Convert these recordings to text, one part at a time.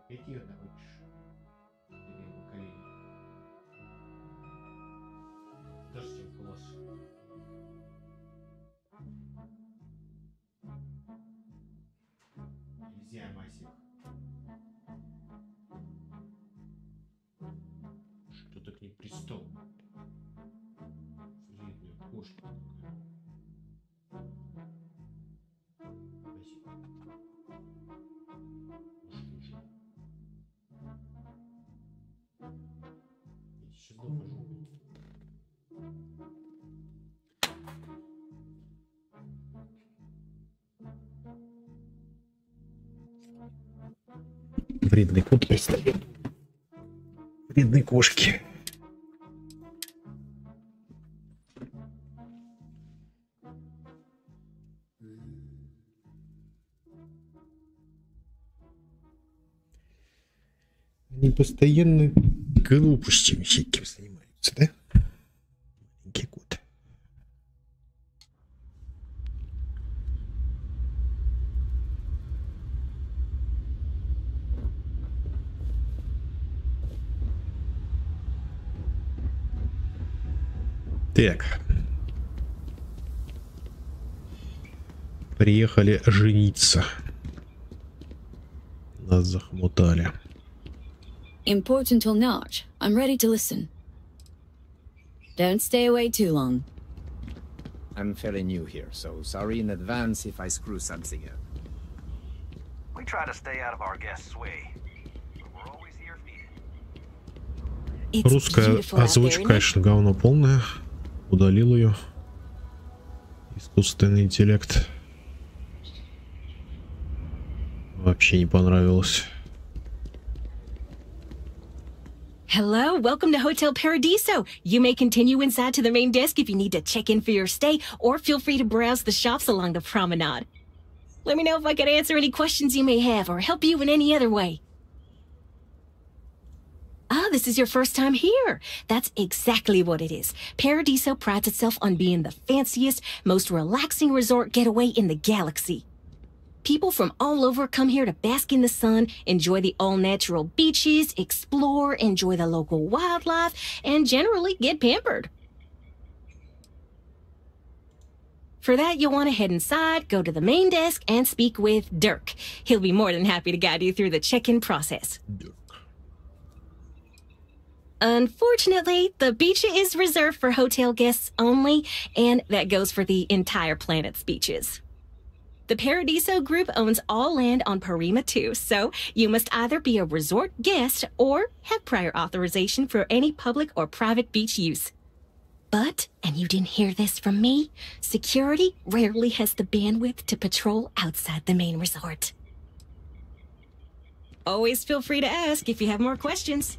Какие хочешь? Или на колени? Тоже чем класс. Нельзя, Масик. Что ты к ней пристал? Вредная кошка такая. Масик. Ну что же? Я сейчас докажу. Вредный кот пристает. Вредные кошки. Они постоянно глупостями всякими занимаются, да? Маленький кот. Так. Приехали жениться. Нас захмутали. Important or not, I'm ready to listen. Don't stay away too long. I'm fairly new here, so sorry in advance if I screw something up. We try to stay out of our guests' way, but we're always here for you. Русская озвучка, конечно, говно полное. Удалил ее. Искусственный интеллект. Вообще не понравилось. Hello, welcome to Hotel Paradiso. You may continue inside to the main desk if you need to check in for your stay, or feel free to browse the shops along the promenade. Let me know if I can answer any questions you may have or help you in any other way. Ah, this is your first time here. That's exactly what it is. Paradiso prides itself on being the fanciest, most relaxing resort getaway in the galaxy. People from all over come here to bask in the sun, enjoy the all-natural beaches, explore, enjoy the local wildlife, and generally get pampered. For that, you'll want to head inside, go to the main desk, and speak with Dirk. He'll be more than happy to guide you through the check-in process. Dirk. Unfortunately, the beach is reserved for hotel guests only, and that goes for the entire planet's beaches. The Paradiso Group owns all land on Parima 2, so you must either be a resort guest or have prior authorization for any public or private beach use. But, and you didn't hear this from me, security rarely has the bandwidth to patrol outside the main resort. Always feel free to ask if you have more questions.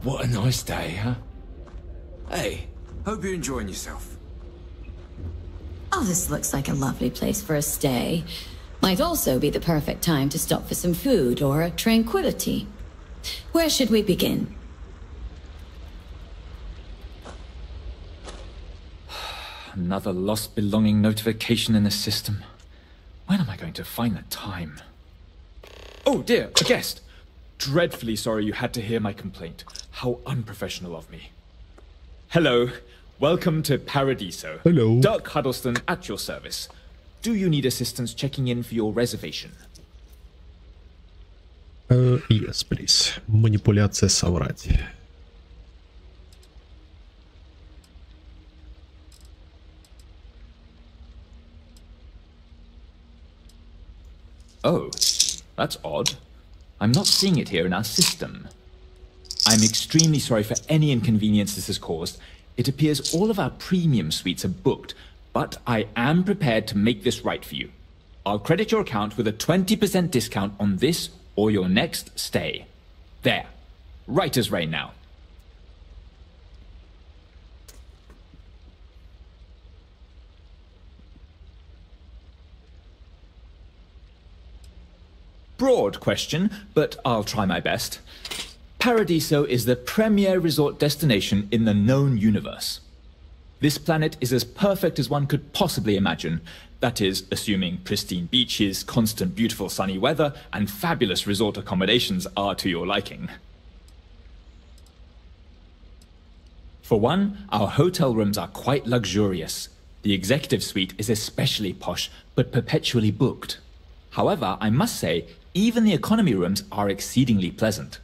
What a nice day, huh? Hey, hope you're enjoying yourself. Oh, this looks like a lovely place for a stay. Might also be the perfect time to stop for some food or tranquility. Where should we begin? Another lost belonging notification in the system. When am I going to find the time? Oh dear, a guest! Dreadfully sorry you had to hear my complaint. How unprofessional of me. Hello, welcome to Paradiso. Hello. Dirk Huddleston at your service. Do you need assistance checking in for your reservation? Yes, please. Манипуляция соврать. Oh, that's odd. I'm not seeing it here in our system. I'm extremely sorry for any inconvenience this has caused. It appears all of our premium suites are booked, but I am prepared to make this right for you. I'll credit your account with a 20% discount on this or your next stay. There. Right as rain now. Broad question, but I'll try my best. Paradiso is the premier resort destination in the known universe. This planet is as perfect as one could possibly imagine. That is, assuming pristine beaches, constant beautiful sunny weather, and fabulous resort accommodations are to your liking. For one, our hotel rooms are quite luxurious. The executive suite is especially posh, but perpetually booked. However, I must say, even the economy rooms are exceedingly pleasant.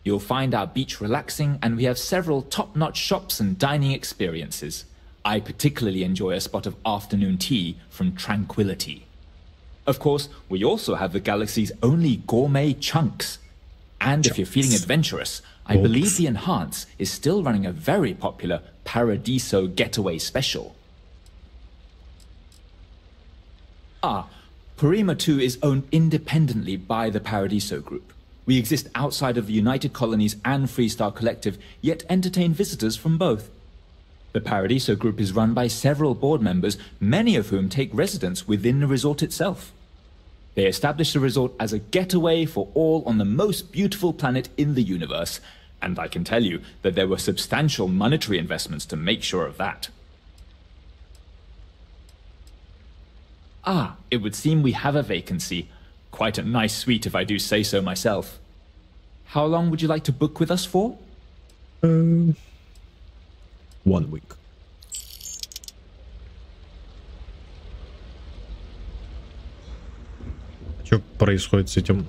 You'll find our beach relaxing, and we have several top-notch shops and dining experiences. I particularly enjoy a spot of afternoon tea from Tranquility. Of course, we also have the galaxy's only gourmet chunks. And if you're feeling adventurous, I believe the Enhance is still running a very popular Paradiso Getaway special. Parima 2 is owned independently by the Paradiso Group. We exist outside of the United Colonies and Freestar Collective, yet entertain visitors from both. The Paradiso Group is run by several board members, many of whom take residence within the resort itself. They established the resort as a getaway for all on the most beautiful planet in the universe, and I can tell you that there were substantial monetary investments to make sure of that. It would seem we have a vacancy. Quite a nice suite if I do say so myself. How long would you like to book with us for? 1 week. Что происходит с этим?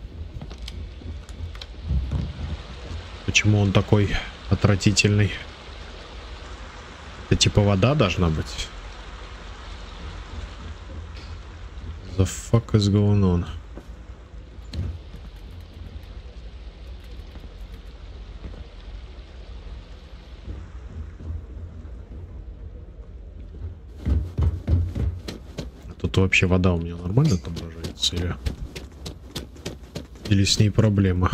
Почему он такой отвратительный? Это типа вода должна быть? The fuck is going on? Тут вообще вода у меня нормально отображается или с ней проблема?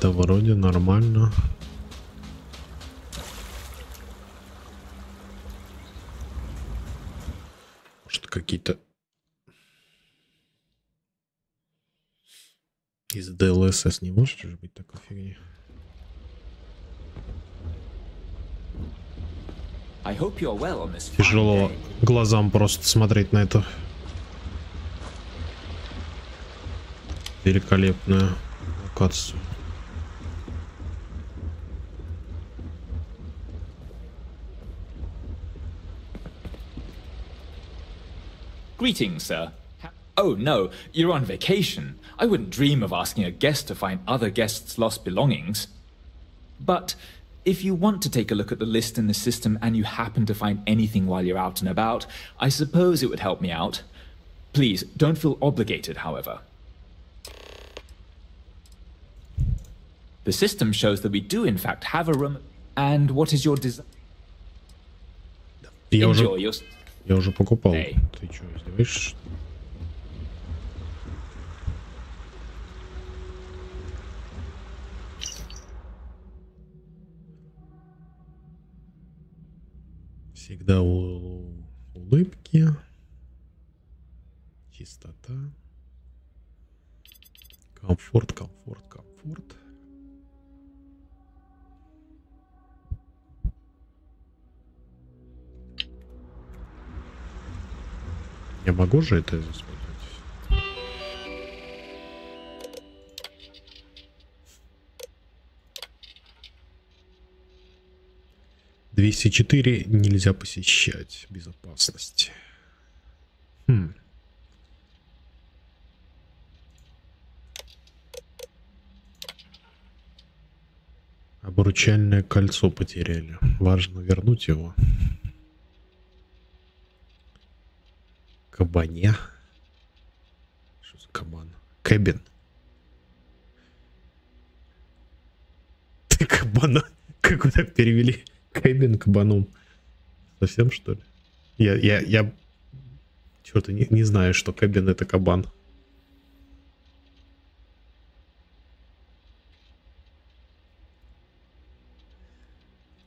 Да вроде нормально. Может, какие-то из DLSS не может же быть такой фигни. Тяжело глазам просто смотреть на это. Великолепную локацию. Greetings, sir. Oh no, you're on vacation. I wouldn't dream of asking a guest to find other guests' lost belongings. But if you want to take a look at the list in the system and you happen to find anything while you're out and about, I suppose it would help me out. Please, don't feel obligated, however. The system shows that we do in fact have a room. And what is your desire? Я Enjoy your... уже покупал. Эй. Ты что, издеваешься? Всегда улыбки, чистота, комфорт, комфорт, комфорт. Я могу же это использовать? «204 нельзя посещать. Безопасность». Обручальное кольцо потеряли. Важно вернуть его. Кабане. Что за кабан? Кэбин. Ты кабана. Как вы так перевели? Кэбин кабаном. Совсем, что ли? Я что-то не знаю, что кэбин это кабан.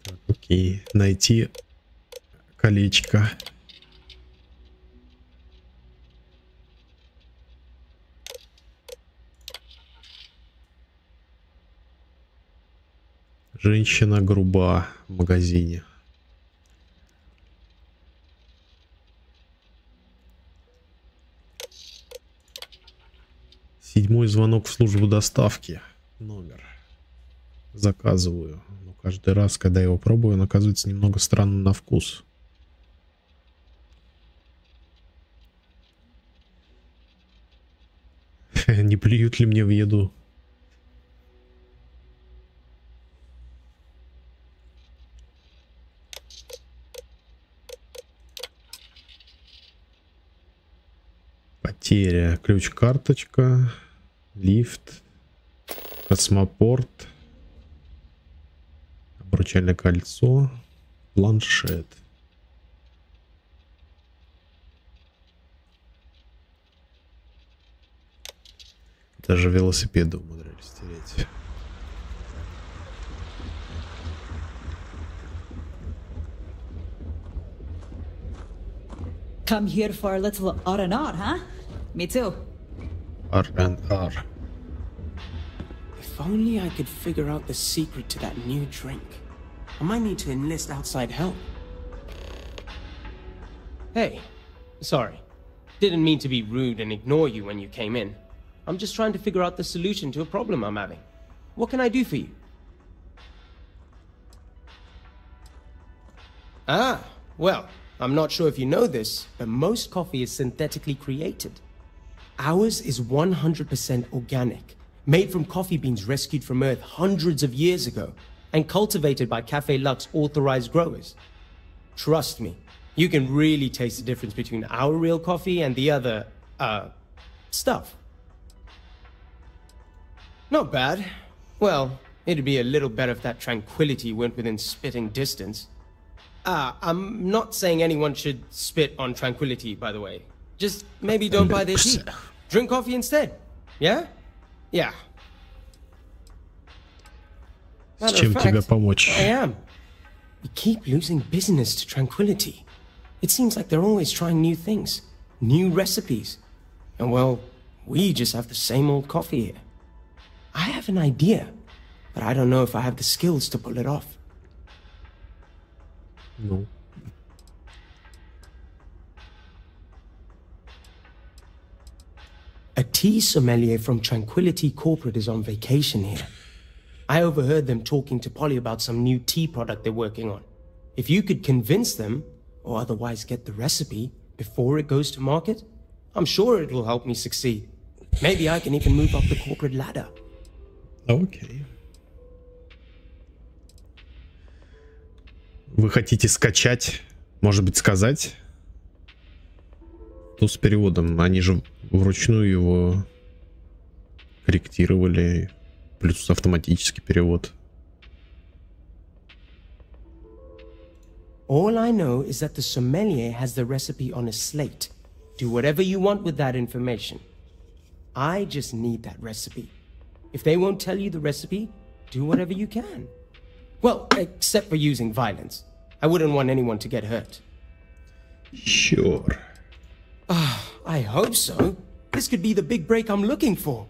Так, окей. Найти колечко. Женщина груба в магазине. Седьмой звонок в службу доставки. Номер. Заказываю. Но каждый раз, когда его пробую, он оказывается немного странным на вкус. Не плюют ли мне в еду? Потеря. Ключ-карточка. Лифт. Космопорт. Обручальное кольцо. Планшет. Даже велосипеды умудрялись стереть. Come here for a little R&R, huh? Me too. R&R. If only I could figure out the secret to that new drink. I might need to enlist outside help. Hey, sorry. Didn't mean to be rude and ignore you when you came in. I'm just trying to figure out the solution to a problem I'm having. What can I do for you? Ah, well, I'm not sure if you know this, but most coffee is synthetically created. Ours is 100% organic, made from coffee beans rescued from Earth hundreds of years ago, and cultivated by Café Luxe authorized growers. Trust me, you can really taste the difference between our real coffee and the other, stuff. Not bad. Well, it'd be a little better if that tranquility went within spitting distance. I'm not saying anyone should spit on tranquility, by the way. Just maybe don't buy their tea. Drink coffee instead. Yeah? Yeah. С чем тебе помочь? I am. We keep losing business to tranquility. It seems like they're always trying new things, new recipes. And well, we just have the same old coffee here. I have an idea, but I don't know if I have the skills to pull it off. No. A tea sommelier from Tranquility Corporate is on vacation here. I overheard them talking to Polly about some new tea product they're working on. If you could convince them, or otherwise get the recipe, before it goes to market, I'm sure it will help me succeed. Maybe I can even move up the corporate ladder. Окей. Вы хотите скачать, может быть, сказать? Что с переводом? Они же вручную его корректировали. Плюс автоматический перевод. All I know is that the sommelier has the recipe on a slate. Do whatever you want with that information. I just need that recipe. If they won't tell you the recipe, do whatever you can. Well, except for using violence. I wouldn't want anyone to get hurt. Sure. I hope so. This could be the big break I'm looking for.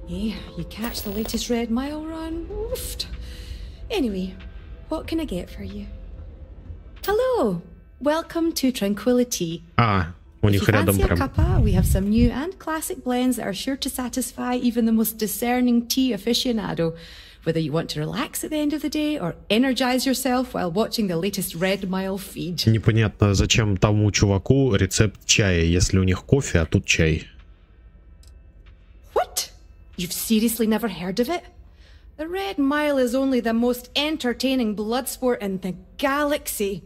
Hey, you catch the latest Red Mile run? Oofed. Anyway, what can I get for you? Hello! Welcome to Tranquility. У них If you рядом fancy a прям. cuppa, we have some new and classic blends that are sure to satisfy even the most discerning tea aficionado. Whether you want to relax at the end of the day or energize yourself while watching the latest Red Mile feed. Непонятно, зачем тому чуваку рецепт чая, если у них кофе, а тут чай. What? You've seriously never heard of it? The Red Mile is only the most entertaining blood sport in the galaxy.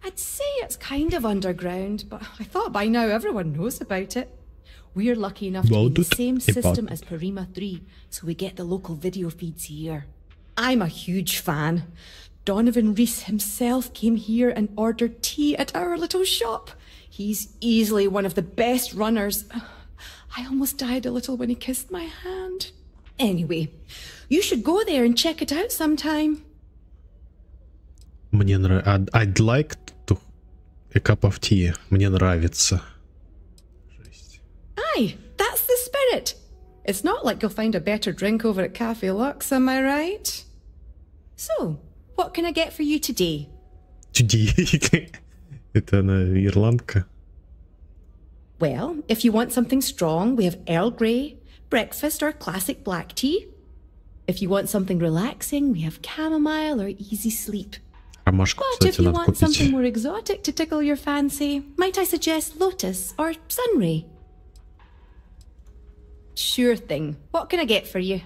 I'd say it's kind of underground, but I thought by now everyone knows about it. We're lucky enough to be in the same system as Parima 3, so we get the local video feeds here. I'm a huge fan. Donovan Reese himself came here and ordered tea at our little shop. He's easily one of the best runners. I almost died a little when he kissed my hand. Anyway, you should go there and check it out sometime. Мне нравится. I'd like to a cup of tea. Мне нравится. Aye, that's the spirit. It's not like you'll find a better drink over at Cafe Lux, am I right? So, what can I get for you today? Today. Это она ирландка. Well, if you want something strong, we have Earl Grey, breakfast or classic black tea. If you want something relaxing, we have chamomile or easy sleep. Ромашку, But if кстати, you надо want something купить. more exotic to tickle your fancy, might I suggest lotus or sunray? Sure thing. What can I get for you?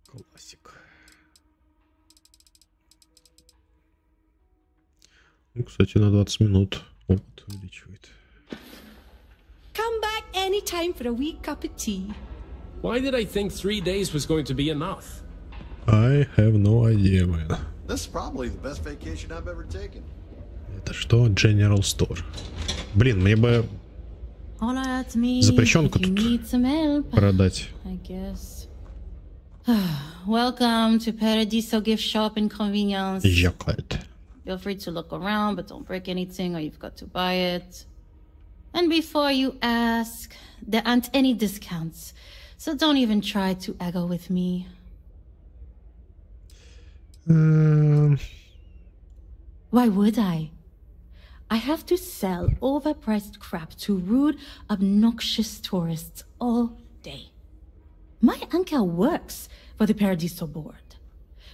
Классик. Ну, кстати, на 20 минут опыт увеличивает. Come back anytime for a wee cup of tea. Why did I think 3 days was going to be enough? I have no idea, man. This is probably the best vacation I've ever taken. Это что? General Store. Блин, мне бы запрещенку тут продать. Welcome to Paradiso Gift Shop and Convenience. Жакает. Feel free to look around, but don't break anything or you've got to buy it. And before you ask, there aren't any discounts, so don't even try to haggle with me. Why would I? I have to sell overpriced crap to rude, obnoxious tourists all day. My uncle works for the Paradiso board.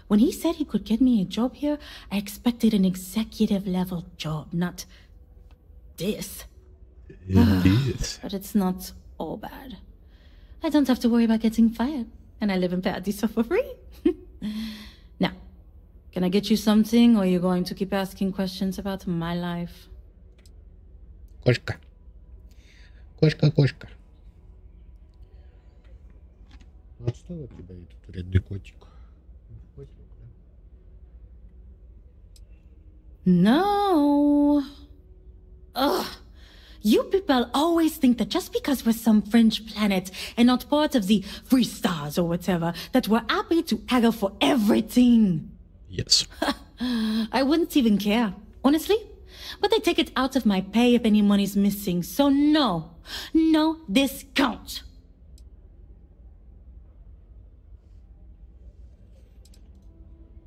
When he said he could get me a job here, I expected an executive level job, not this. But it's not all bad. I don't have to worry about getting fired, and I live in Paradiso for free. Now, can I get you something, or are you going to keep asking questions about my life? Кошка. Кошка, кошка. Отстал от тебя этот вредный котик. No. Ugh. You people always think that just because we're some fringe planet and not part of the free stars or whatever, that we're happy to haggle for everything. Yes. I wouldn't even care, honestly. But they take it out of my pay if any money's missing. So no discount.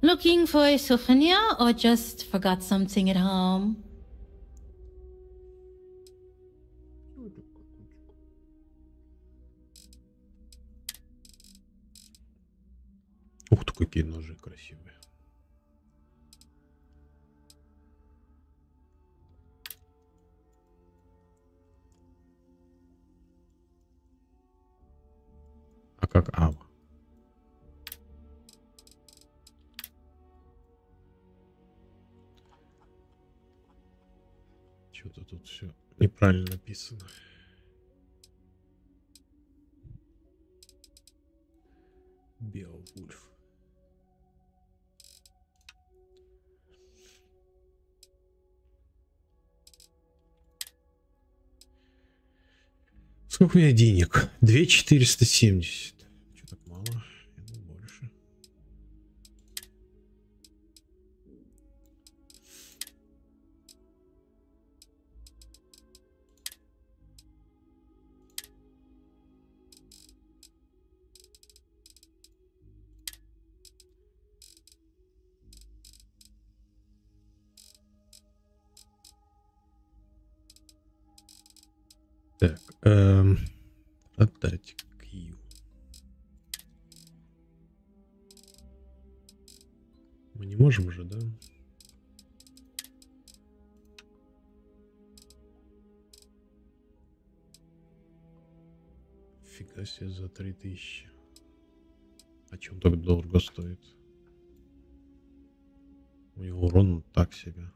Looking for a souvenir or just forgot something at home? Ух ты, какие ножи красивые. А как? Что-то тут все неправильно написано. Беовульф. Сколько у меня денег? 2470. Что так мало? Я думаю, больше. Так, отдать Q. Мы не можем же, да? Фига себе, за 3000. А чем так дорого стоит? У него урон так себе.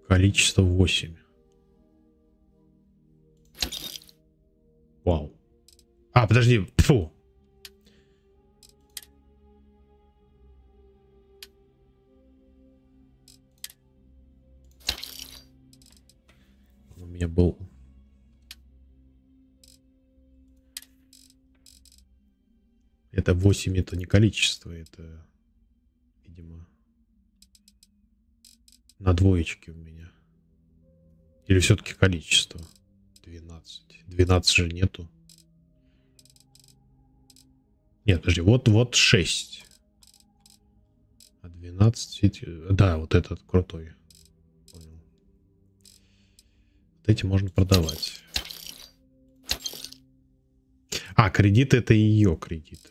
Количество 8. Вау. А, подожди. Фу. У меня был... Это 8, это не количество, это, видимо... На двоечке у меня. Или все-таки количество? 12. 12 же нету. Нет, подожди, вот 6. А 12... Да, вот этот крутой. Понял. Вот эти можно продавать. А, кредиты — это ее кредиты.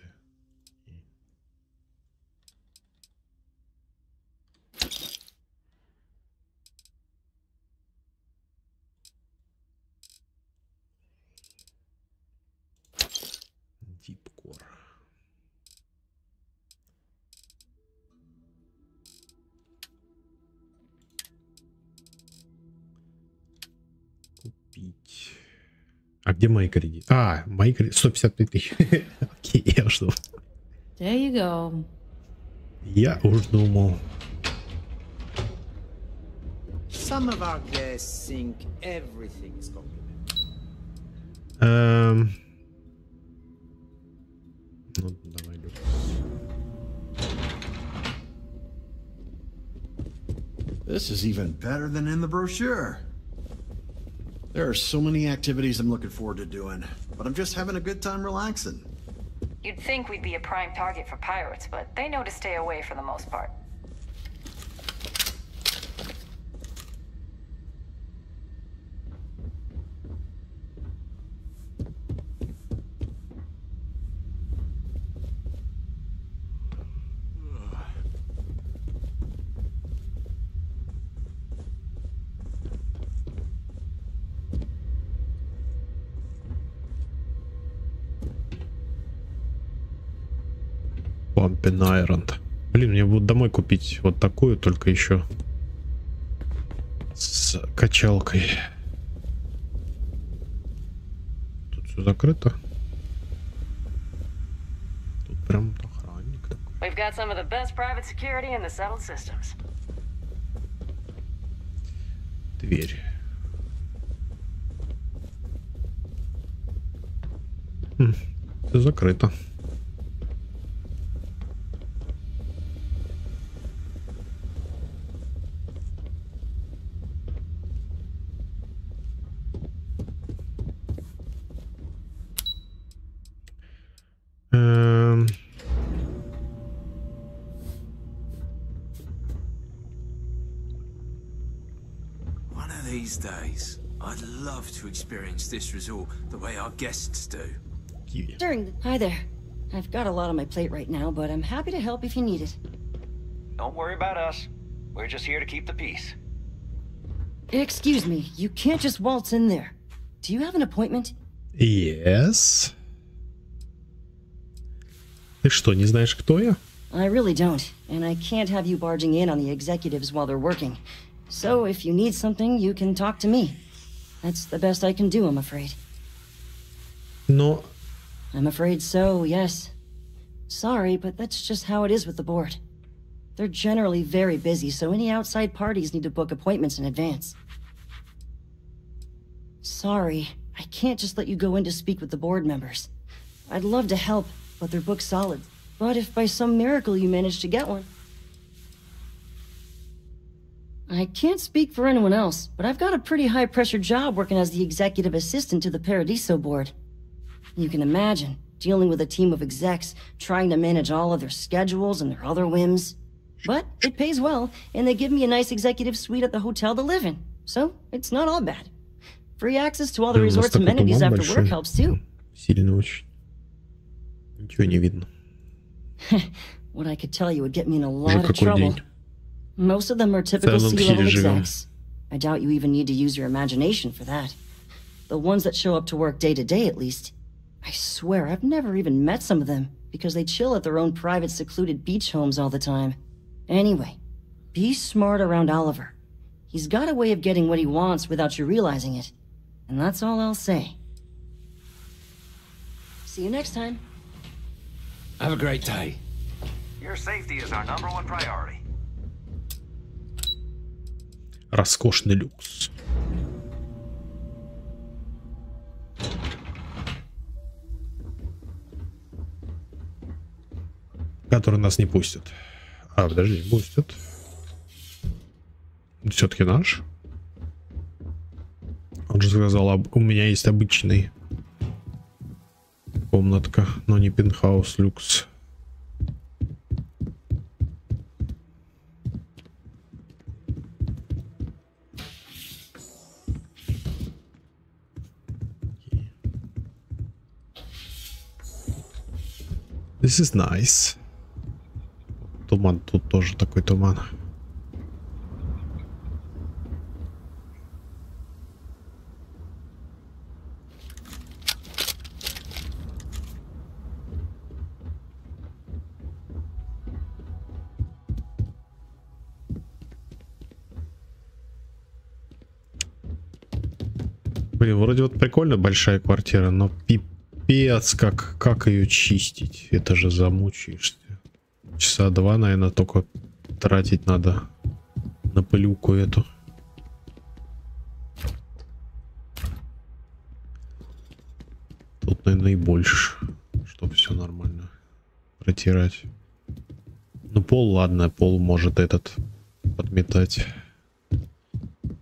А где мои кредиты? А, мои кредиты. 155 тысяч. Окей, я жду. There you go. Я уж думал. Some of our guests think everything is complimentary. Ну, давай, Люк. This is even better than in the brochure. There are so many activities I'm looking forward to doing, but I'm just having a good time relaxing. You'd think we'd be a prime target for pirates, but they know to stay away for the most part. Pumping Iron. Блин, мне будут домой купить вот такую, только еще с качалкой. Тут все закрыто. Тут прям охранник такой. We've got some of the best private security in the settled systems. Дверь. Все закрыто. One of these days, I'd love to experience this resort the way our guests do. Hi there. I've got a lot on my plate right now, but I'm happy to help if you need it. Don't worry about us. We're just here to keep the peace. Excuse me, you can't just waltz in there. Do you have an appointment? Yes. Ты что, не знаешь, кто я? I really don't, and I can't have you barging in on the executives while they're working. So if you need something, you can talk to me. That's the best I can do, I'm afraid. No. I'm afraid so, yes. Sorry, but that's just how it is with the board. They're generally very busy, so any outside parties need to book appointments in advance. Sorry, I can't just let you go in to speak with the board members. I'd love to help, but they're booked solid. But if by some miracle you manage to get one... I can't speak for anyone else, but I've got a pretty high-pressure job working as the executive assistant to the Paradiso board. You can imagine, dealing with a team of execs, trying to manage all of their schedules and their other whims. But it pays well, and they give me a nice executive suite at the hotel to live in. So, it's not all bad. Free access to all the resort's amenities after work helps too. Сильно очень. Ничего не видно. What I could tell you would get me in a lot of trouble. Most of them are typical C-level execs. I doubt you even need to use your imagination for that. The ones that show up to work day to day, at least. I swear, I've never even met some of them, because they chill at their own private secluded beach homes all the time. Anyway, be smart around Oliver. He's got a way of getting what he wants without you realizing it. And that's all I'll say. See you next time. Have a great day. Your safety is our #1 priority. Роскошный люкс. Который нас не пустят. А, подожди, пустят. Все-таки наш. Он же сказал, у меня есть обычный комнатка, но не пентхаус люкс. This is nice. Туман, тут тоже такой туман. Блин, вроде вот прикольно большая квартира, но пипец, как ее чистить? Это же замучаешься. Часа 2, наверное, только тратить надо на пылюку эту. Тут, наверное, и больше, чтобы все нормально протирать. Ну, пол, ладно, пол может этот подметать.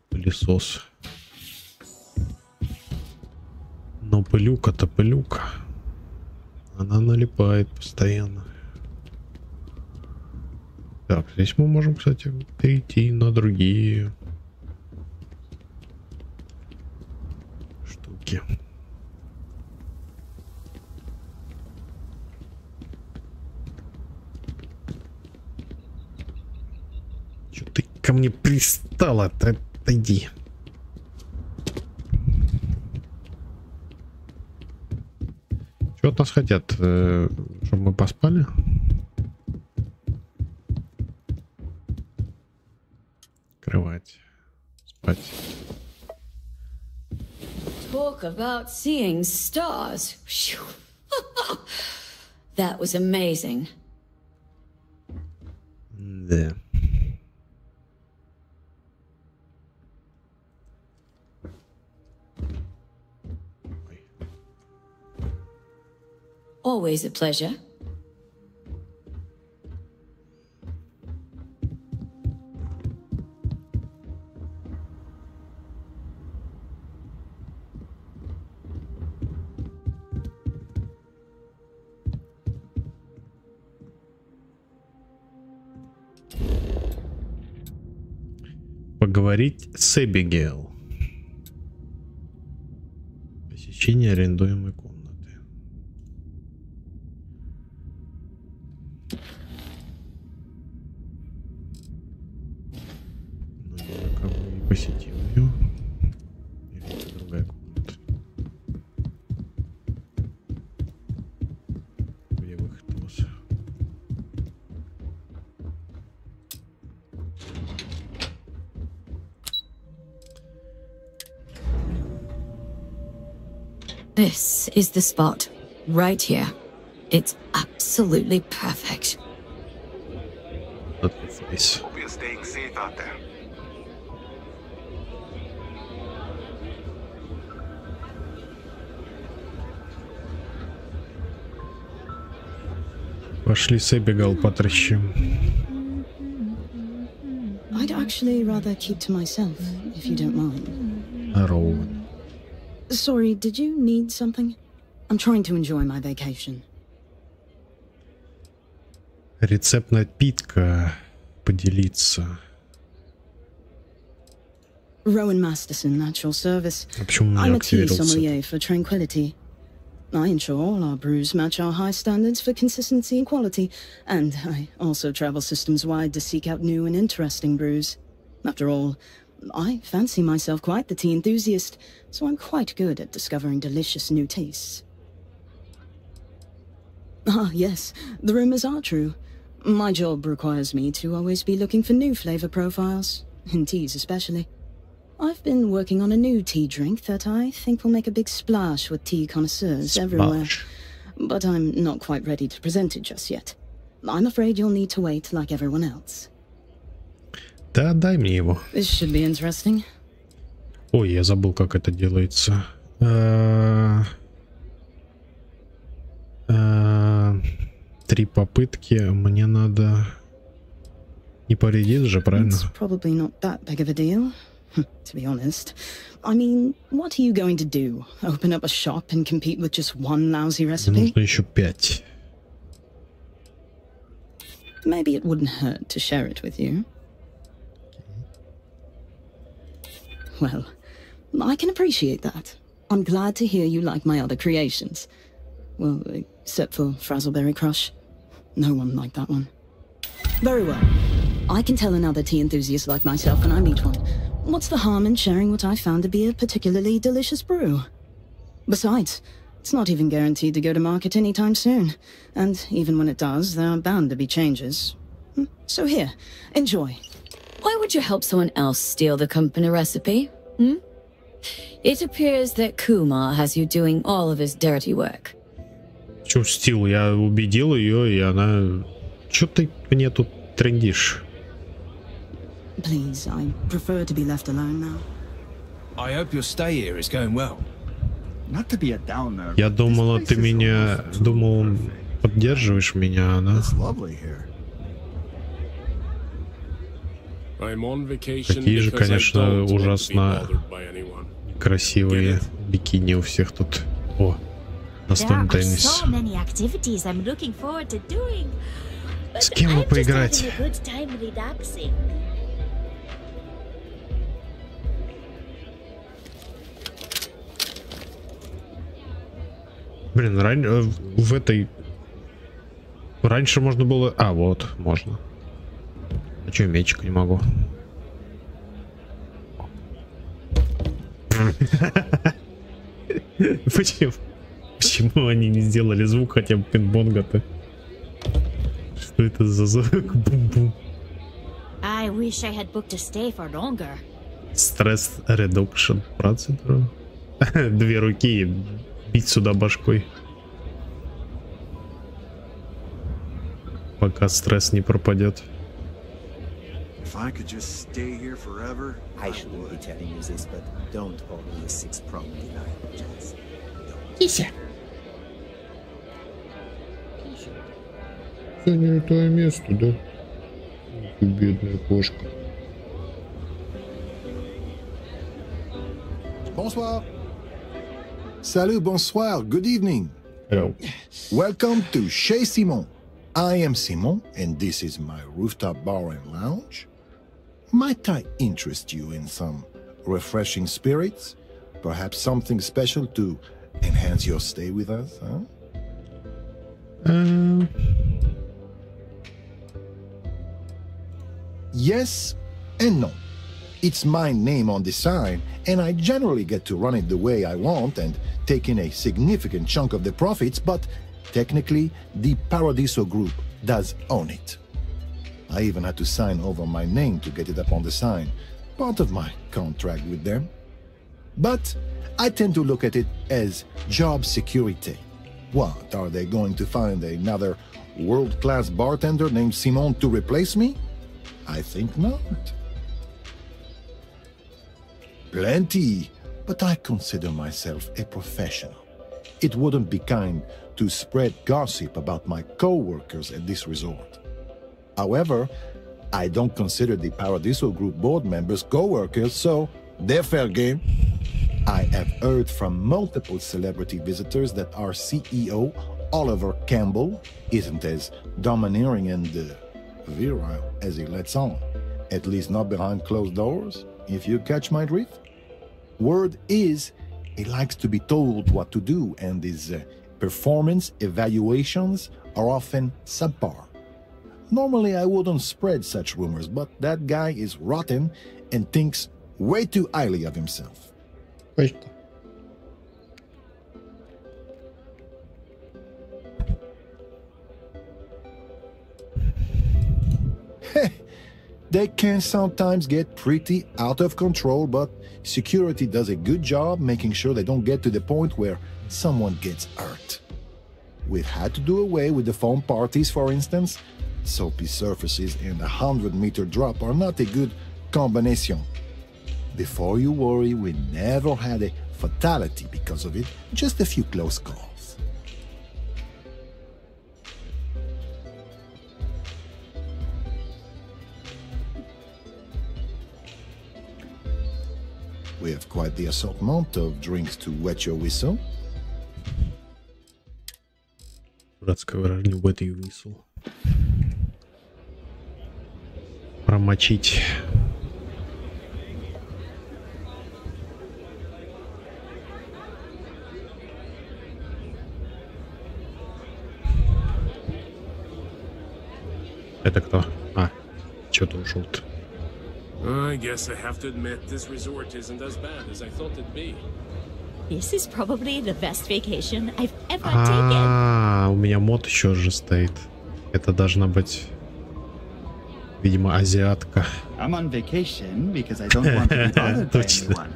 Пылесос. Но пылюка-то пылюка. Она налипает постоянно. Так, здесь мы можем, кстати, перейти на другие штуки. Чё ты ко мне пристала? Отойди. Что от нас хотят? Чтобы мы поспали? Открывать. Спать. Talk about seeing stars. That was amazing. Да. Always a pleasure. Поговорить с Эбигейл. Посещение арендуемой комнаты. Посетил ее. Или это другая комната? Где выход у вас? This is the spot. Right here. It's absolutely perfect. Not your face. Hope you're staying safe out there. Пошли Себигал потрещим. I'd actually rather keep to myself, if you don't mind. Здорово. Sorry, did you need something? I'm trying to enjoy my vacation. Рецепт напитка поделиться. Rowan Masterson, Natural Service. А почему у меня I'm a tea активировался? sommelier for tranquility. I ensure all our brews match our high standards for consistency and quality, and I also travel systems wide to seek out new and interesting brews. After all, I fancy myself quite the tea enthusiast, so I'm quite good at discovering delicious new tastes. Ah, yes, the rumors are true. My job requires me to always be looking for new flavor profiles, in teas especially. I've been working on a new tea drink that I think will make a big splash with tea connoisseurs everywhere. But I'm not quite ready to present it just yet. I'm afraid you'll need to wait like everyone else. Да, дай мне его. This should be interesting. Ой, я забыл, как это делается. 3 попытки. Мне надо... Не повредит же, правильно? It's probably not that big of a deal. To be honest. I mean, what are you going to do? Open up a shop and compete with just one lousy recipe? Нужно еще 5. Maybe it wouldn't hurt to share it with you. Well, I can appreciate that. I'm glad to hear you like my other creations. Well, except for Frazzleberry Crush. No one liked that one. Very well. I can tell another tea enthusiast like myself when I meet one. What's the harm in sharing what I found to be a particularly delicious brew? Besides, it's not even guaranteed to go to market anytime soon. And even when it does, there are bound to be changes. So here, enjoy. Why would you help someone else steal the company recipe? It appears that Kumar has you doing all of his dirty work. Чё стил? Я убедил ее, и она... Чё ты мне тут трендишь? Please, I prefer to be left alone now. I hope your stay here is going well. Not to be a downer. Я думала, ты меня... Думал, поддерживаешь меня, она... Такие же, конечно, ужасно красивые бикини у всех тут. О, настольный теннис. С кем бы поиграть? Блин, в этой... Раньше можно было... А, вот, можно. А чё, мечик не могу? Почему они не сделали звук хотя бы пинг-понга-то? Что это за звук? Бум-бум. I wish I had booked a stay for longer. Стресс редукшн процедуру. 2 руки и бить сюда башкой. Пока стресс не пропадет. If I could just stay here forever, I shouldn't be telling you this, but don't hold me a 6-prong denial, Jazz. Кися. Заняли твое место, да? Ты бедная кошка. Bonsoir. Salut, bonsoir, good evening. Hello. Welcome to Chez Simon. I am Simon, and this is my rooftop bar and lounge. Might I interest you in some refreshing spirits? Perhaps something special to enhance your stay with us, huh? Yes and no. It's my name on the sign, and I generally get to run it the way I want and take in a significant chunk of the profits, but technically, the Paradiso Group does own it. I even had to sign over my name to get it up on the sign, part of my contract with them. But I tend to look at it as job security. What, are they going to find another world-class bartender named Simon to replace me? I think not. Plenty, but I consider myself a professional. It wouldn't be kind to spread gossip about my co-workers at this resort. However, I don't consider the Paradiso Group board members co-workers, so they're fair game. I have heard from multiple celebrity visitors that our CEO, Oliver Campbell, isn't as domineering and virile as he lets on. At least not behind closed doors, if you catch my drift. Word is, he likes to be told what to do, and his performance evaluations are often subpar. Normally I wouldn't spread such rumors, but that guy is rotten and thinks way too highly of himself. They can sometimes get pretty out of control, but security does a good job making sure they don't get to the point where someone gets hurt. We've had to do away with the foam parties, for instance. Soapy surfaces and a 100-meter drop are not a good combination. Before you worry, we never had a fatality because of it, just a few close calls. We have quite the assortment of drinks to wet your whistle. Дурацкое выражение wet your whistle. Промочить. Это кто? А, что-то ушел-то. I guess I have to admit this resort isn't as bad as I thought it'd be. This is probably the best vacation I've ever taken. У меня мод еще же стоит. Это должна быть, видимо, азиатка. I'm on vacation because I don't want to be bothered by anyone.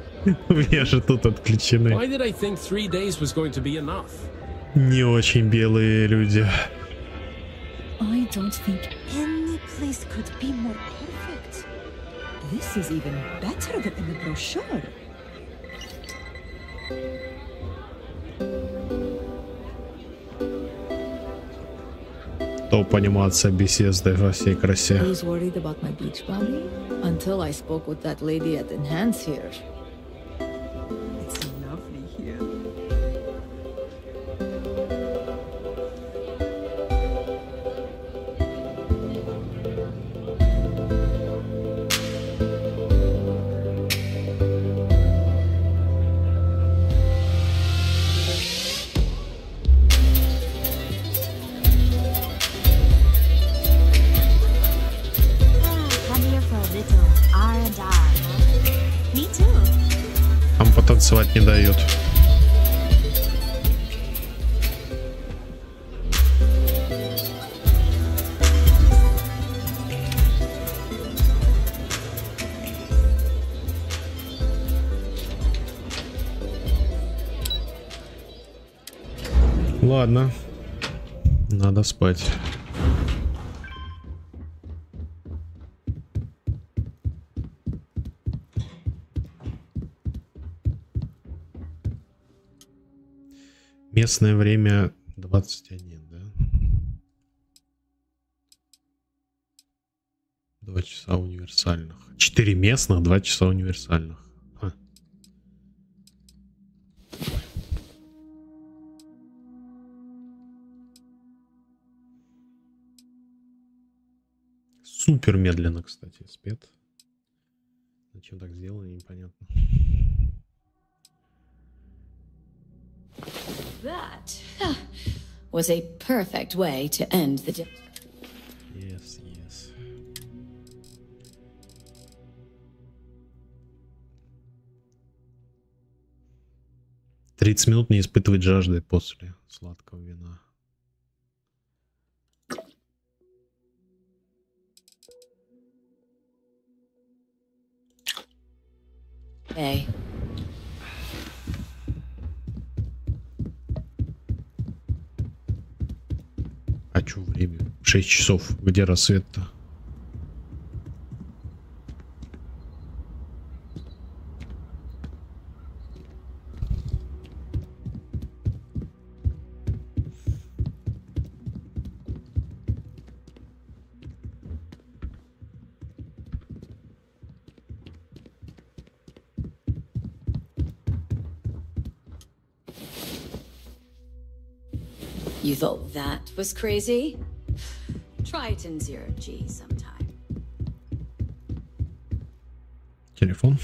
У меня же тут отключены. Why did I think 3 days was going to be enough? Не очень белые люди. I don't think any place could be more perfect. This is even better than in the brochure. Топ-анимация беседы во всей красе. I was worried about my beach body until I spoke with that lady at Enhance here. It's lovely here. Там потанцевать не дают. Ладно, надо спать. Местное время 21, да? 2 часа универсальных. 4 местных, 2 часа универсальных. Ха. Супер медленно, кстати, спет. Зачем так сделано, непонятно. That was a perfect way to end the day. Yes, yes. «30 минут не испытывать жажды после сладкого вина». Hey. Что время? 6 часов. Где рассвет-то? You thought that was crazy? Try it in 0G sometime. Телефон.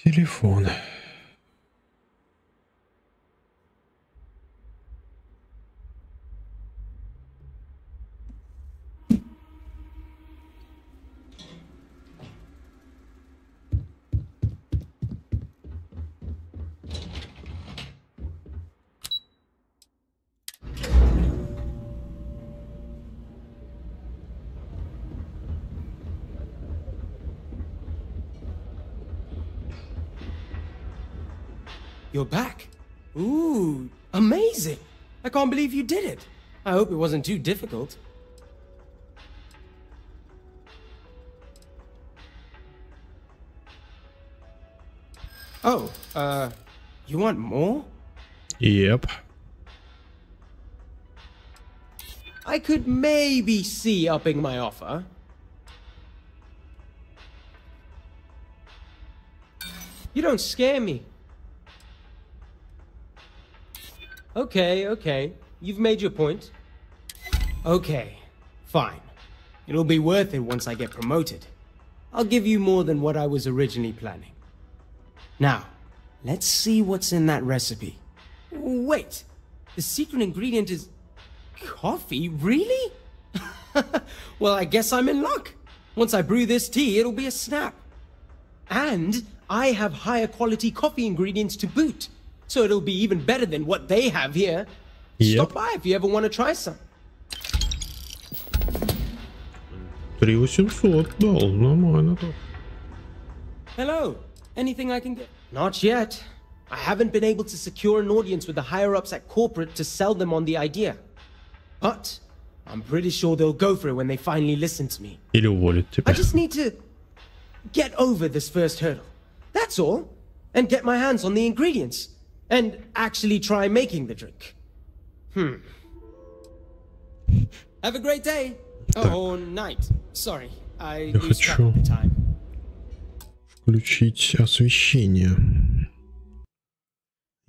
Телефон. You're back? Ooh, amazing! I can't believe you did it. I hope it wasn't too difficult. Oh, you want more? Yep. I could maybe see upping my offer. You don't scare me. Okay. You've made your point. Okay, fine. It'll be worth it once I get promoted. I'll give you more than what I was originally planning. Now, let's see what's in that recipe. Wait, the secret ingredient is coffee? Really? Well, I guess I'm in luck. Once I brew this tea, it'll be a snap. And I have higher quality coffee ingredients to boot, so it'll be even better than what they have here. Stop by if you ever want to try some. 3800 дал, нормально так. Hello, anything I can get? Not yet. I haven't been able to secure an audience with the higher-ups at corporate to sell them on the idea. But I'm pretty sure they'll go for it when they finally listen to me. Или уволят тебя. I just need to get over this first hurdle. That's all. And get my hands on the ingredients. And actually try making the drink. Have a great day. Or night. Sorry, I lose track of the time. Включить освещение.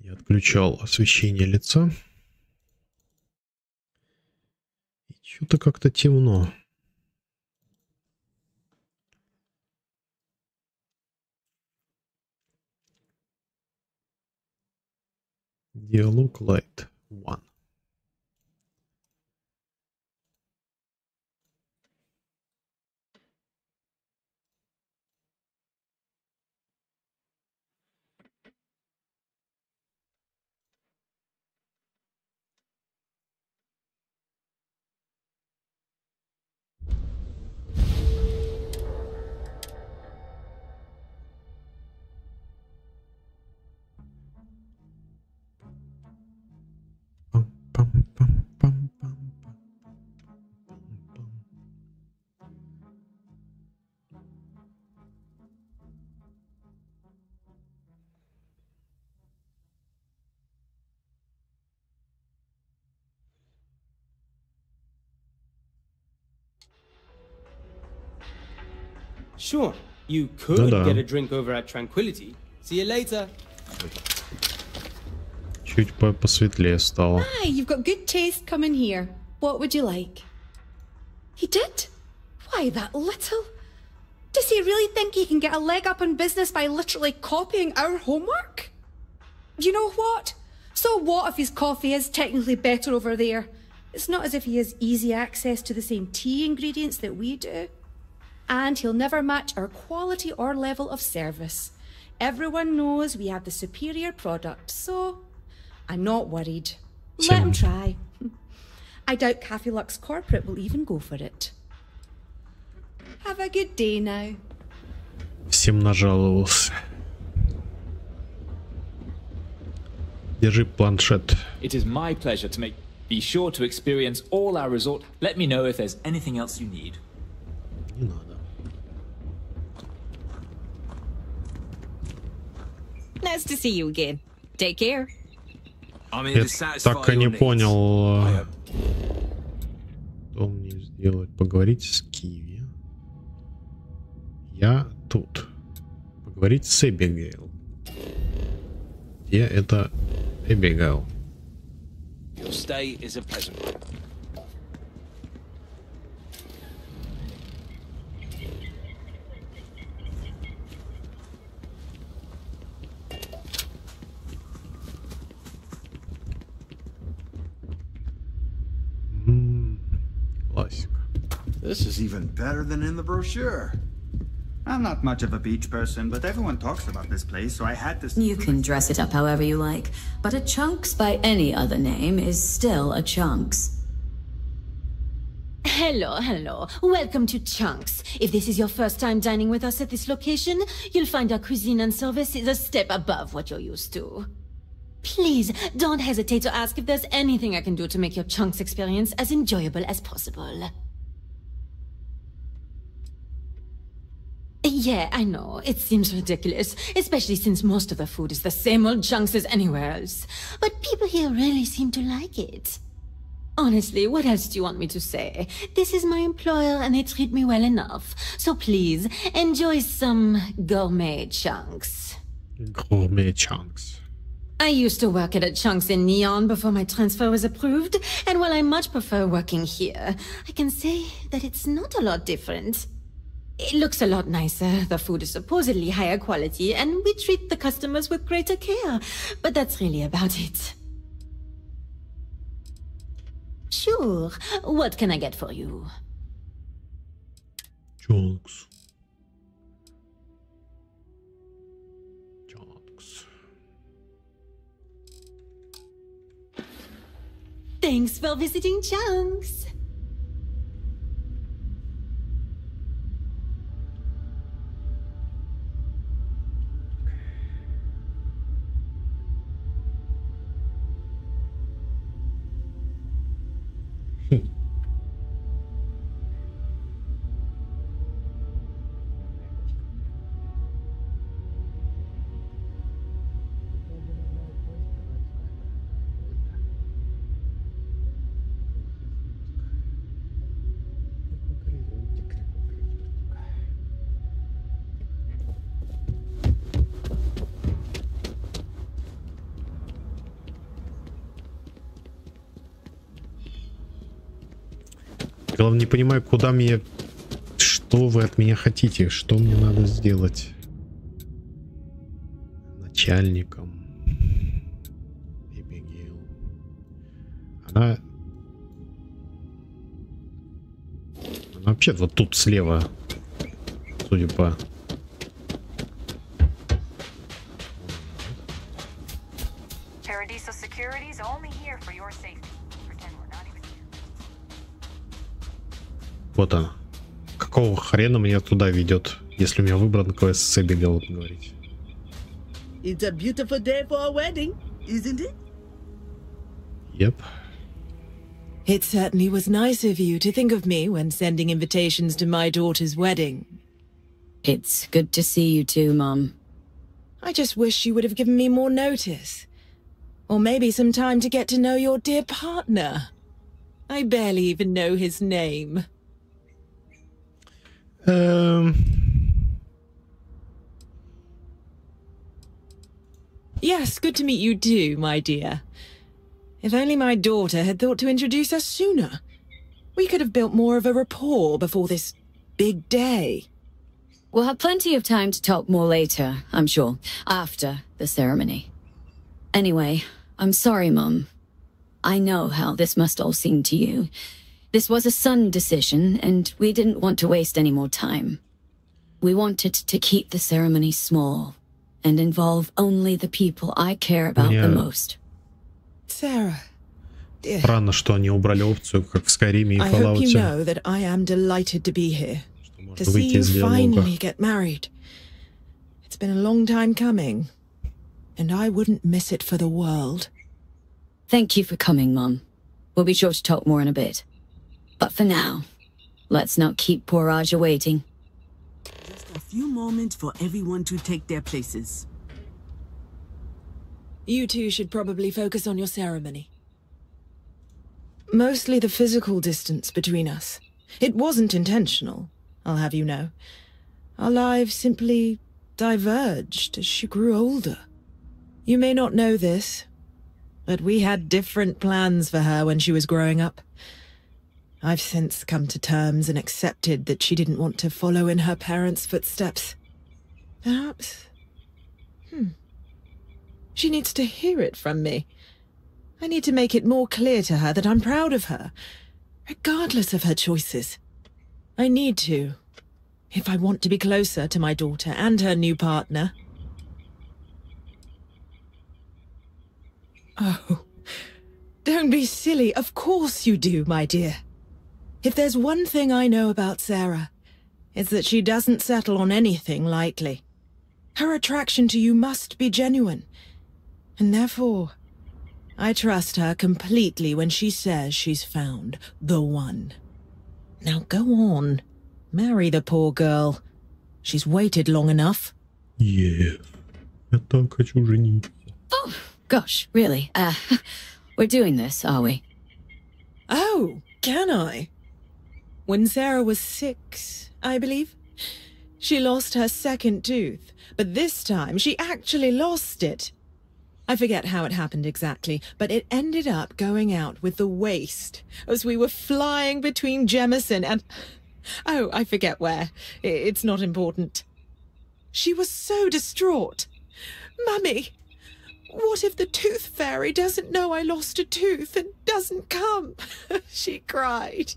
Я отключал освещение лица. И что-то как-то темно. Диалог Light 1. Sure, you could get a drink over at Tranquility. See you later. Чуть посветлее стало. Hi, you've got good taste. Come in here. What would you like? He did? Why, that little? Does he really think he can get a leg up in business by literally copying our homework? You know what? So what if his coffee is technically better over there? It's not as if he has easy access to the same tea ingredients that we do. And he'll never match our quality or level of service. Everyone knows we have the superior product, so I'm not worried. Let him try. I doubt Cafe Lux Corporate will even go for it. Have a good day now. Всем нажаловался. Держи планшет. It is my pleasure to make. Be sure to experience all our resort. Let me know if there's anything else you need. Не надо. Nice to see you again. Take care. Я так и не понял, что мне сделать. Поговорить с Киви. Я тут. Поговорить с Эбигейл. Где это Эбигейл? Your stay is a pleasant one. This is even better than in the brochure. I'm not much of a beach person, but everyone talks about this place, so I had to... You can dress it up however you like, but a Chunks by any other name is still a Chunks. Hello. Welcome to Chunks. If this is your first time dining with us at this location, you'll find our cuisine and service is a step above what you're used to. Please, don't hesitate to ask if there's anything I can do to make your Chunks experience as enjoyable as possible. Yeah, I know. It seems ridiculous, especially since most of the food is the same old chunks as anywhere else. But people here really seem to like it. Honestly, what else do you want me to say? This is my employer and they treat me well enough. So please, enjoy some gourmet chunks. Gourmet chunks. I used to work at a Chunks in Neon before my transfer was approved, and while I much prefer working here, I can say that it's not a lot different. It looks a lot nicer, the food is supposedly higher quality, and we treat the customers with greater care, but that's really about it. Sure, what can I get for you? Chunks. Thanks for visiting Chunks. Главное, не понимаю, куда мне... Что вы от меня хотите? Что мне надо сделать? Начальником. Она вообще вот тут слева, судя по... Вот она. Какого хрена меня туда ведет, если у меня выбран квест с Эбигейл говорить? It's a beautiful day for a wedding, isn't it? Yep. It certainly was nice of you to think of me when sending invitations to my daughter's wedding. It's good to see you too, Mum. I just wish you would have given me more notice. Or maybe some time to get to know your dear partner. I barely even know his name. Yes, good to meet you too, my dear. If only my daughter had thought to introduce us sooner. We could have built more of a rapport before this big day. We'll have plenty of time to talk more later, I'm sure, after the ceremony. Anyway, I'm sorry, Mum. I know how this must all seem to you. This was a son decision, and we didn't want to waste any more time. We wanted to keep the ceremony small and involve only the people I care about the most. Sarah, dear. Странно, что они убрали опцию, как в Skyrim и Fallout. I hope you know that I am delighted to be here. To see you finally get married. It's been a long time coming, and I wouldn't miss it for the world. Thank you for coming, Mum. We'll be sure to talk more in a bit. But for now, let's not keep poor Raja waiting. Just a few moments for everyone to take their places. You two should probably focus on your ceremony. Mostly the physical distance between us. It wasn't intentional, I'll have you know. Our lives simply diverged as she grew older. You may not know this, but we had different plans for her when she was growing up. I've since come to terms and accepted that she didn't want to follow in her parents' footsteps. Perhaps... She needs to hear it from me. I need to make it more clear to her that I'm proud of her, regardless of her choices. I need to, if I want to be closer to my daughter and her new partner. Oh, don't be silly. Of course you do, my dear. If there's one thing I know about Sarah, it's that she doesn't settle on anything lightly. Her attraction to you must be genuine, and therefore, I trust her completely when she says she's found the one. Now go on, marry the poor girl. She's waited long enough. Yeah. Я так хочу жениться. Oh, gosh, really? We're doing this, are we? Oh, can I? When Sarah was 6, I believe, she lost her second tooth, but this time she actually lost it. I forget how it happened exactly, but it ended up going out with the waste as we were flying between Jemison and... Oh, I forget where. It's not important. She was so distraught. Mummy, what if the tooth fairy doesn't know I lost a tooth and doesn't come? She cried.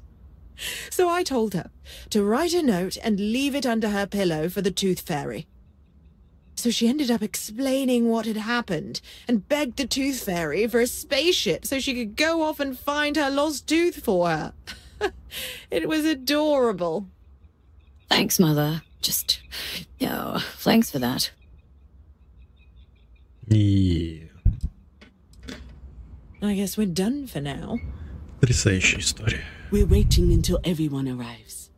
So I told her to write a note and leave it under her pillow for the tooth fairy. So she ended up explaining what had happened and begged the tooth fairy for a spaceship so she could go off and find her lost tooth for her. It was adorable. Thanks, Mother. Just... Oh, thanks for that. Yeah. I guess we're done for now. Потрясающая история. We're waiting until everyone arrives.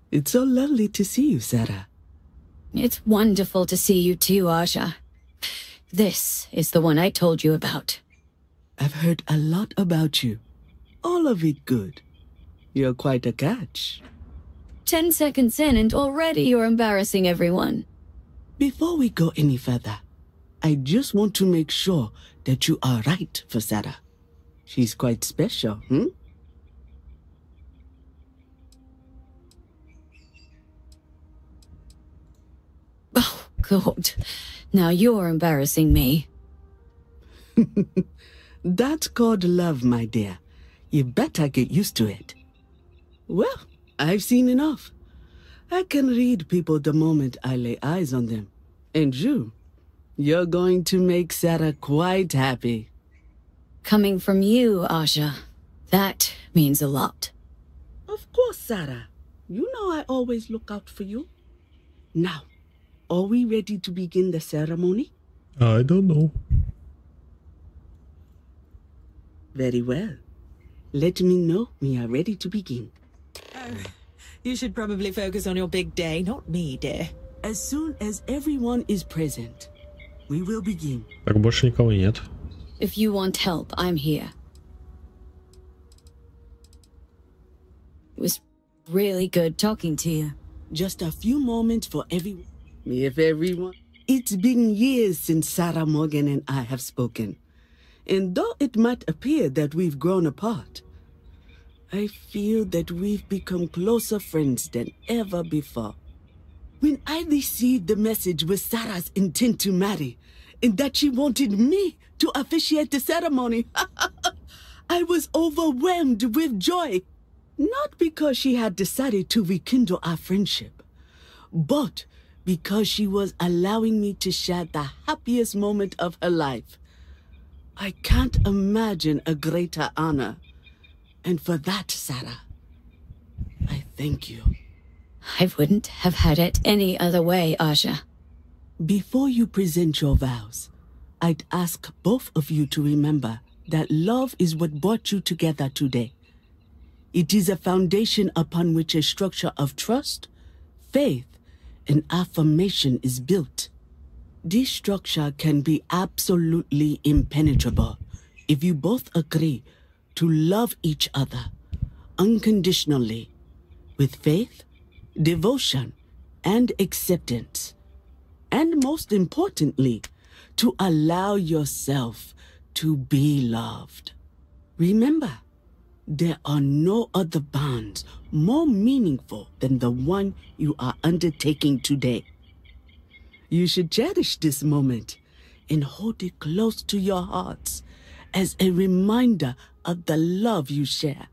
It's so lovely to see you, Sarah. It's wonderful to see you too, Aja. This is the one I told you about. I've heard a lot about you. All of it good. You're quite a catch. 10 seconds in and already you're embarrassing everyone. Before we go any further, I just want to make sure that you are right for Sarah. She's quite special, Oh, God. Now you're embarrassing me. That's called love, my dear. You better get used to it. Well, I've seen enough. I can read people the moment I lay eyes on them. And you're going to make Sarah quite happy. Coming from you, Aja, that means a lot. Of course, Sarah. You know I always look out for you. Now, are we ready to begin the ceremony? I don't know. Very well. Let me know when you're ready to begin. You should probably focus on your big day, not me, dear. As soon as everyone is present, we will begin. Так, больше никого нет. If you want help, I'm here. It was really good talking to you. Just a few moments for everyone. If everyone... It's been years since Sarah Morgan and I have spoken. And though it might appear that we've grown apart, I feel that we've become closer friends than ever before. When I received the message with Sarah's intent to marry, and that she wanted me to officiate the ceremony, I was overwhelmed with joy. Not because she had decided to rekindle our friendship, but because she was allowing me to share the happiest moment of her life. I can't imagine a greater honor. And for that, Sarah, I thank you. I wouldn't have had it any other way, Aja. Before you present your vows, I'd ask both of you to remember that love is what brought you together today. It is a foundation upon which a structure of trust, faith, and affirmation is built. This structure can be absolutely impenetrable if you both agree to love each other unconditionally, with faith, devotion, and acceptance. And most importantly, to allow yourself to be loved. Remember, there are no other bonds more meaningful than the one you are undertaking today. You should cherish this moment and hold it close to your hearts as a reminder of the love you share.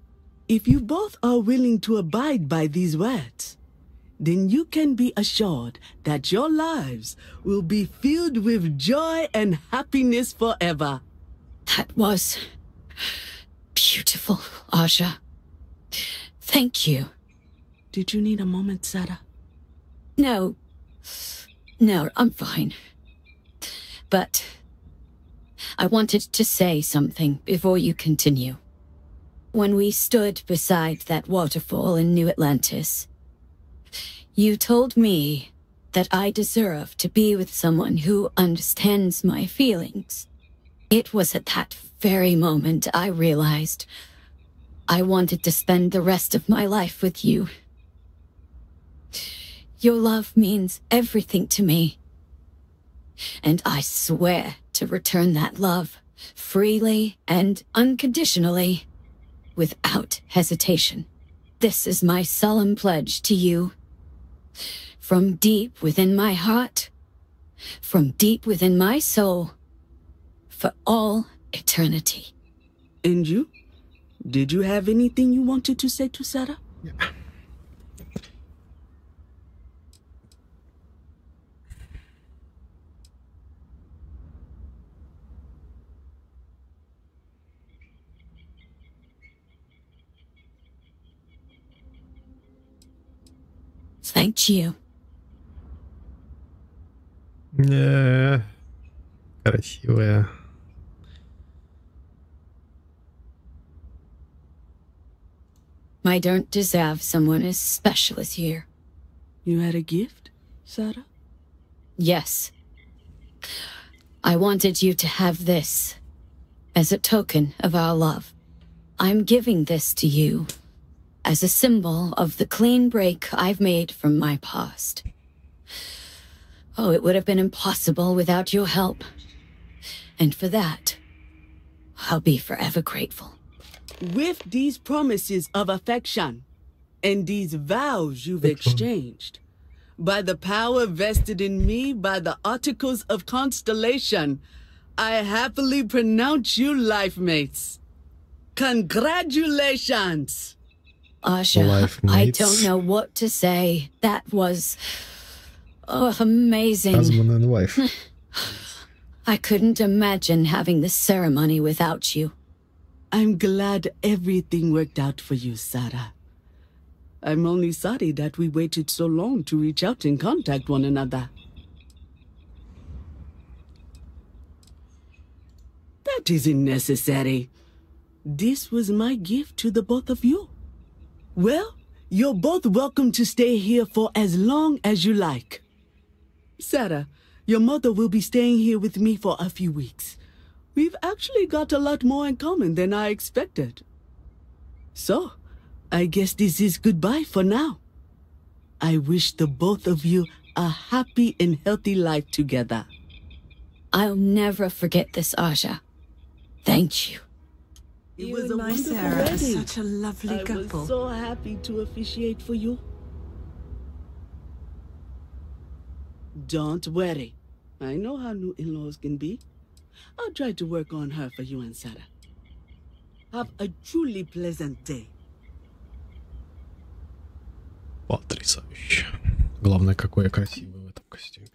If you both are willing to abide by these words, then you can be assured that your lives will be filled with joy and happiness forever. That was beautiful, Aja. Thank you. Did you need a moment, Sarah? No. No, I'm fine. But I wanted to say something before you continue. When we stood beside that waterfall in New Atlantis, you told me that I deserve to be with someone who understands my feelings. It was at that very moment I realized I wanted to spend the rest of my life with you. Your love means everything to me. And I swear to return that love freely and unconditionally, without hesitation. This is my solemn pledge to you. From deep within my heart, from deep within my soul, for all eternity. And you? Did you have anything you wanted to say to Sarah? Yeah. Thank you. Красивая. I don't deserve someone as special as you. You had a gift, Sarah? Yes. I wanted you to have this as a token of our love. I'm giving this to you as a symbol of the clean break I've made from my past. Oh, it would have been impossible without your help. And for that, I'll be forever grateful. With these promises of affection and these vows you've exchanged, by the power vested in me by the Articles of Constellation, I happily pronounce you life mates. Congratulations! Asha, I don't know what to say. That was amazing. Husband and wife. I couldn't imagine having this ceremony without you. I'm glad everything worked out for you, Sarah. I'm only sorry that we waited so long to reach out and contact one another. That isn't necessary. This was my gift to the both of you. Well, you're both welcome to stay here for as long as you like. Sarah, your mother will be staying here with me for a few weeks. We've actually got a lot more in common than I expected. So, I guess this is goodbye for now. I wish the both of you a happy and healthy life together. I'll never forget this, Asha. Thank you. It was a my wonderful Sarah, wedding. such a lovely couple. I was so happy to officiate for you. Don't worry. I know how new in-laws can be. I'll try to work on her for you and Sarah. Have a truly pleasant day. Потрясающе. Главное, какой я красивый в этом костюме.